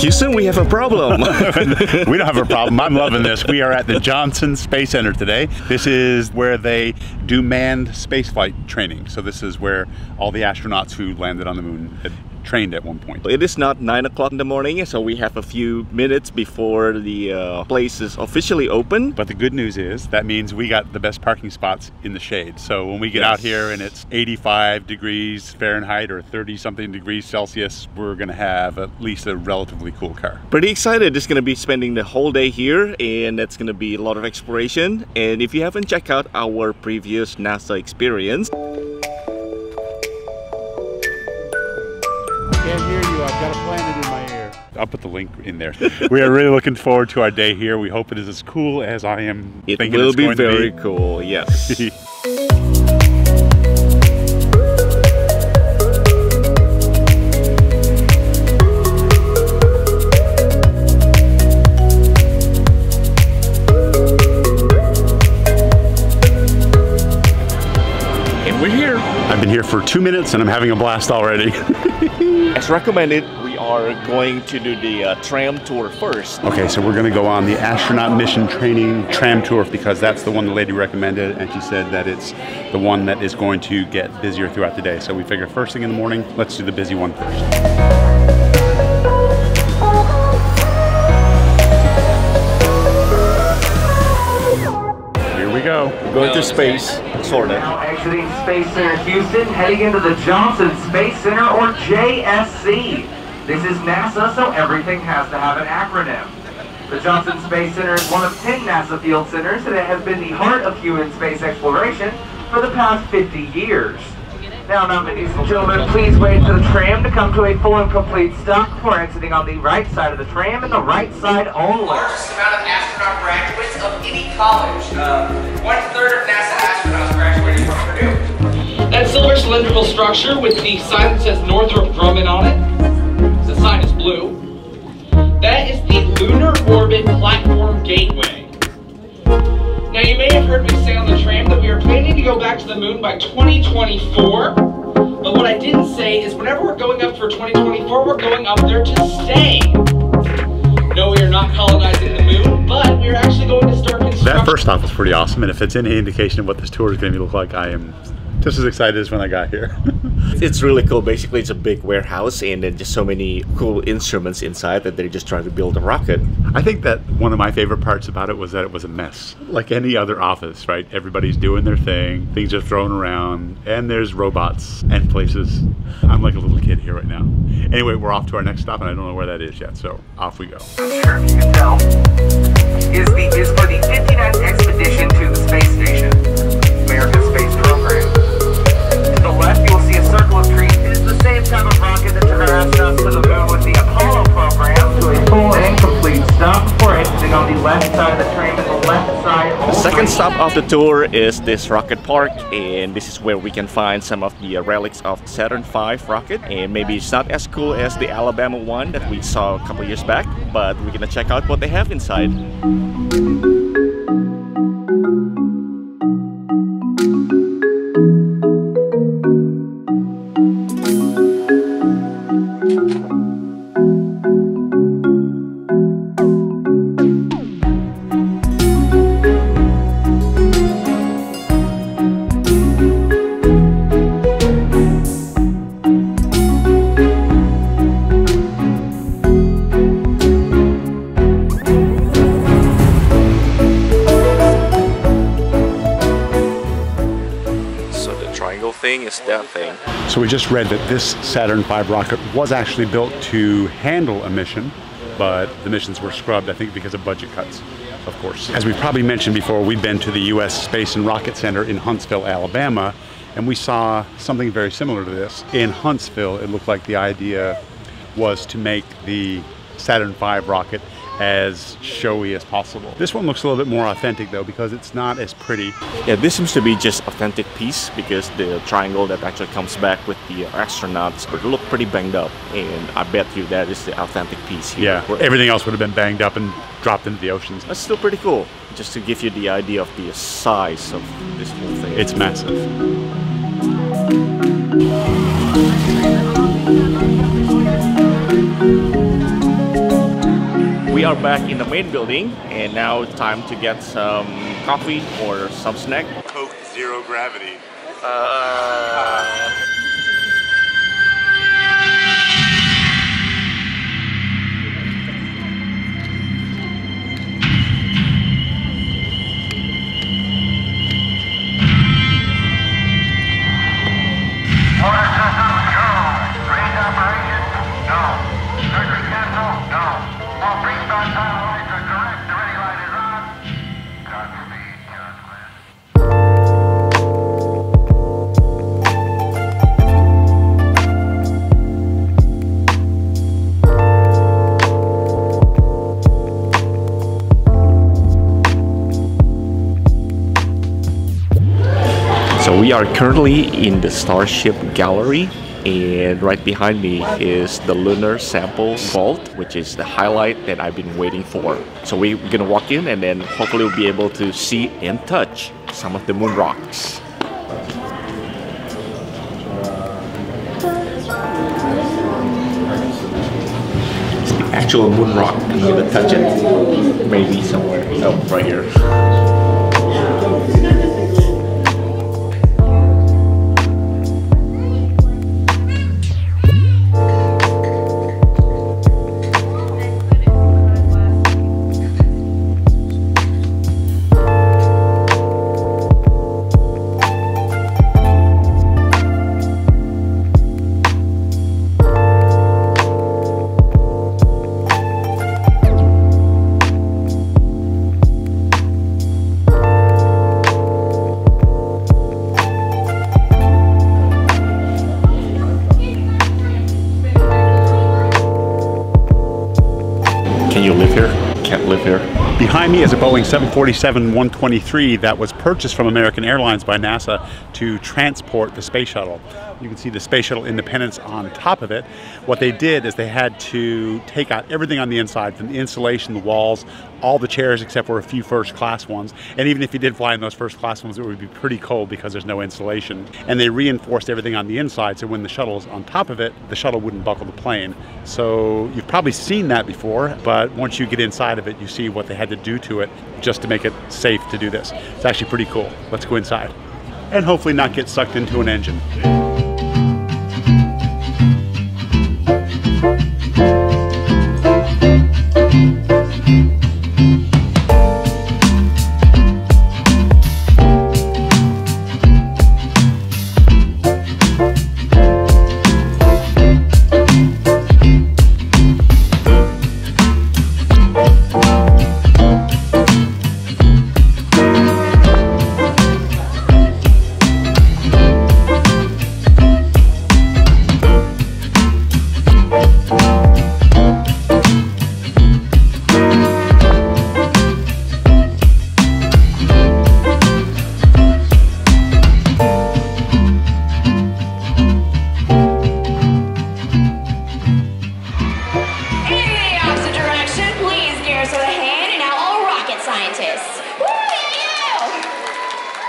Houston, we have a problem. We don't have a problem. I'm loving this. We are at the Johnson Space Center today. This is where they do manned spaceflight training. So this is where all the astronauts who landed on the moon had trained at one point. It is not 9 o'clock in the morning, so we have a few minutes before the place is officially open. But the good news is that means we got the best parking spots in the shade. So when we get out here and it's 85 degrees Fahrenheit or 30 something degrees Celsius, we're going to have at least a relatively cool car. Pretty excited. Just going to be spending the whole day here, and that's going to be a lot of exploration. And if you haven't checked out our previous NASA experience, Can't hear you. I've got a planet in my ear. I'll put the link in there. We are really looking forward to our day here. We hope it is as cool as I am thinking it's going to be. It will be very cool, yes. And we're here. I've been here for 2 minutes and I'm having a blast already. As recommended, we are going to do the tram tour first. Okay, so we're going to go on the Astronaut Mission Training Tram Tour because that's the one the lady recommended, and she said that it's the one that is going to get busier throughout the day. So we figure first thing in the morning, let's do the busy one first. Here we go. We're going to space, sort of. Now exiting Space Center Houston, heading into the Johnson Space Center, or JSC. This is NASA, so everything has to have an acronym. The Johnson Space Center is one of 10 NASA field centers, and it has been the heart of human space exploration for the past 50 years. Now, ladies and gentlemen, please wait for the tram to come to a full and complete stop before exiting on the right side of the tram, and the right side only. Largest amount of astronaut graduates of any college. 1/3 of NASA astronauts graduated from Purdue. That silver cylindrical structure with the sign that says Northrop Grumman on it, the sign is blue. That is the Lunar Orbit Platform Gateway. Now you may have heard me say on the tram that we are planning to go back to the moon by 2024, but what I didn't say is whenever we're going up for 2024, we're going up there to stay. No, we are not colonizing the moon, but we're actually going to start construction. That first off was pretty awesome, and if it's any indication of what this tour is going to look like, I am just as excited as when I got here. It's really cool. Basically, it's a big warehouse and then just so many cool instruments inside that they're just trying to build a rocket. I think that one of my favorite parts about it was that it was a mess. Like any other office, right? Everybody's doing their thing, things are thrown around, and there's robots and places. I'm like a little kid here right now. Anyway, we're off to our next stop, and I don't know where that is yet, so off we go. I'm sure if you can tell, is for the 59th expedition to the space station, America's space program. To the left, you will see a circle of trees. It is the same type of rocket that took our astronauts to the moon with the Apollo program to a full and complete stop before exiting on the left side of the tram and the left side only. The second stop of the tour is this rocket park, and this is where we can find some of the relics of Saturn V rocket. And maybe it's not as cool as the Alabama one that we saw a couple years back, but we're gonna check out what they have inside. Is that thing. So we just read that this Saturn V rocket was actually built to handle a mission, but the missions were scrubbed, I think, because of budget cuts, of course. As we've probably mentioned before, we've been to the U.S. Space and Rocket Center in Huntsville, Alabama, and we saw something very similar to this. In Huntsville, it looked like the idea was to make the Saturn V rocket as showy as possible. This one looks a little bit more authentic though, because it's not as pretty. Yeah, this seems to be just authentic piece because the triangle that actually comes back with the astronauts would look pretty banged up, and I bet you that is the authentic piece here. Yeah, everything else would have been banged up and dropped into the oceans. That's still pretty cool, just to give you the idea of the size of this whole thing. It's massive. are back in the main building, and now it's time to get some coffee or some snack. Coke Zero Gravity. So we are currently in the Starship Gallery, and right behind me is the lunar sample vault, which is the highlight that I've been waiting for. So we're gonna walk in and then hopefully we'll be able to see and touch some of the moon rocks. It's the actual moon rock. Can you even touch it? Maybe somewhere. Oh, right here. Can you live here? Can't live here. Behind me is a Boeing 747-123 that was purchased from American Airlines by NASA to transport the space shuttle. You can see the space shuttle Independence on top of it. What they did is they had to take out everything on the inside, from the insulation, the walls, all the chairs except for a few first class ones. And even if you did fly in those first class ones, it would be pretty cold because there's no insulation. And they reinforced everything on the inside, so when the shuttle is on top of it, the shuttle wouldn't buckle the plane. So you've probably seen that before, but once you get inside of it, you see what they had to do to it just to make it safe to do this. It's actually pretty cool. Let's go inside and hopefully not get sucked into an engine.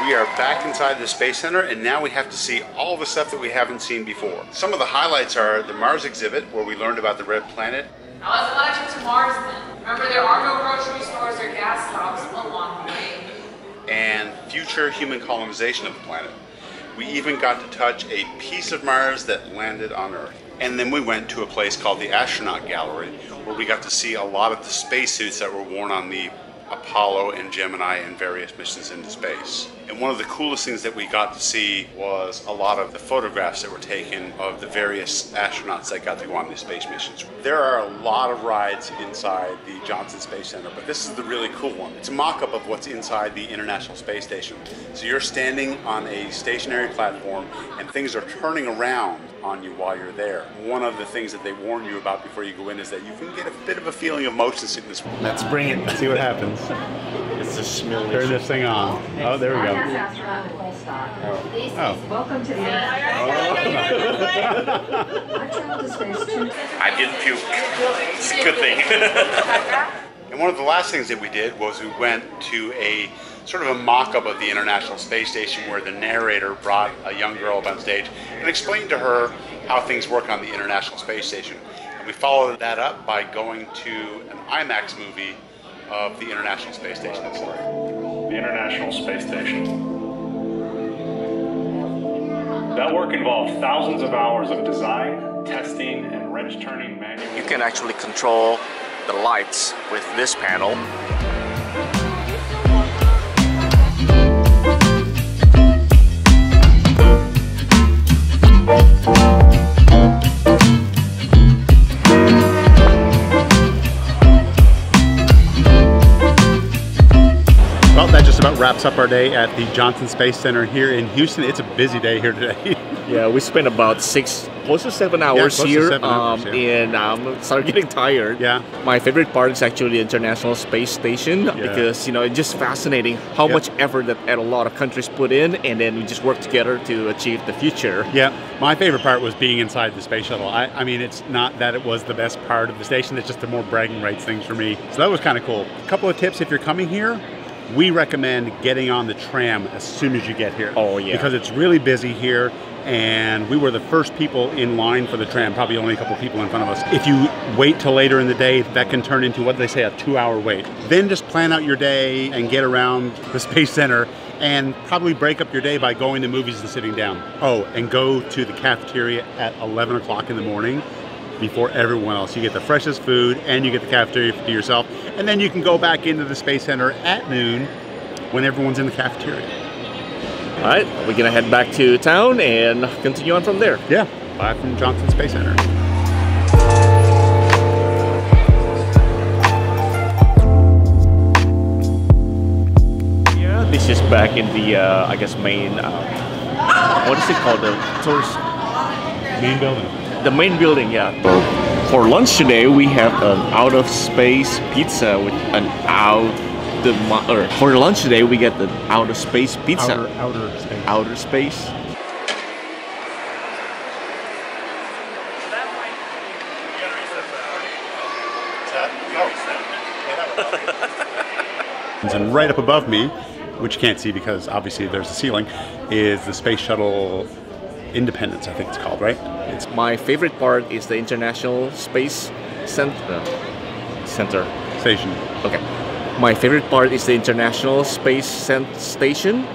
We are back inside the Space Center, and now we have to see all the stuff that we haven't seen before. Some of the highlights are the Mars exhibit, where we learned about the red planet. Now let's imagine to Mars then. Remember, there are no grocery stores or gas stops along the way. And future human colonization of the planet. We even got to touch a piece of Mars that landed on Earth. And then we went to a place called the Astronaut Gallery, where we got to see a lot of the spacesuits that were worn on the Apollo and Gemini and various missions into space. And one of the coolest things that we got to see was a lot of the photographs that were taken of the various astronauts that got to go on these space missions. There are a lot of rides inside the Johnson Space Center, but this is the really cool one. It's a mock-up of what's inside the International Space Station. So you're standing on a stationary platform and things are turning around on you while you're there. One of the things that they warn you about before you go in is that you can get a bit of a feeling of motion sickness. Let's bring it. Let's see what happens. It's a smell. Turn this thing on. Oh, there we go. Welcome to the I didn't puke. It's a good thing. And one of the last things that we did was we went to a sort of a mock-up of the International Space Station, where the narrator brought a young girl up on stage and explained to her how things work on the International Space Station. We followed that up by going to an IMAX movie of the International Space Station. The International Space Station. That work involved thousands of hours of design, testing, and wrench turning manual. You can actually control the lights with this panel. Well, that just about wraps up our day at the Johnson Space Center here in Houston. It's a busy day here today. Yeah, we spent about close to 7 hours here, and I'm starting getting tired. Yeah. My favorite part is actually the International Space Station because, you know, it's just fascinating how much effort that a lot of countries put in, and then we just work together to achieve the future. Yeah, my favorite part was being inside the space shuttle. I mean, it's not that it was the best part of the station, it's just the more bragging rights things for me. So that was kind of cool. A couple of tips if you're coming here. We recommend getting on the tram as soon as you get here. Oh, yeah. Because it's really busy here, and we were the first people in line for the tram, probably only a couple people in front of us. If you wait till later in the day, that can turn into, what do they say, a 2-hour wait. Then just plan out your day and get around the Space Center and probably break up your day by going to movies and sitting down. Oh, and go to the cafeteria at 11 o'clock in the morning before everyone else. You get the freshest food and you get the cafeteria to yourself, and then you can go back into the Space Center at noon when everyone's in the cafeteria. All right, we're gonna head back to town and continue on from there. Yeah, bye from Johnson Space Center. Yeah, this is back in the, I guess, main, what is it called? The tourist... Main building. The main building, yeah. For lunch today, we have an out-of-space pizza with an for lunch today, we get the out-of-space pizza. Outer space. Outer space. And right up above me, which you can't see because obviously there's a ceiling, is the Space Shuttle Independence, I think it's called, right? It's My favorite part is the International Space Center. Station. Okay. My favorite part is the International Space Station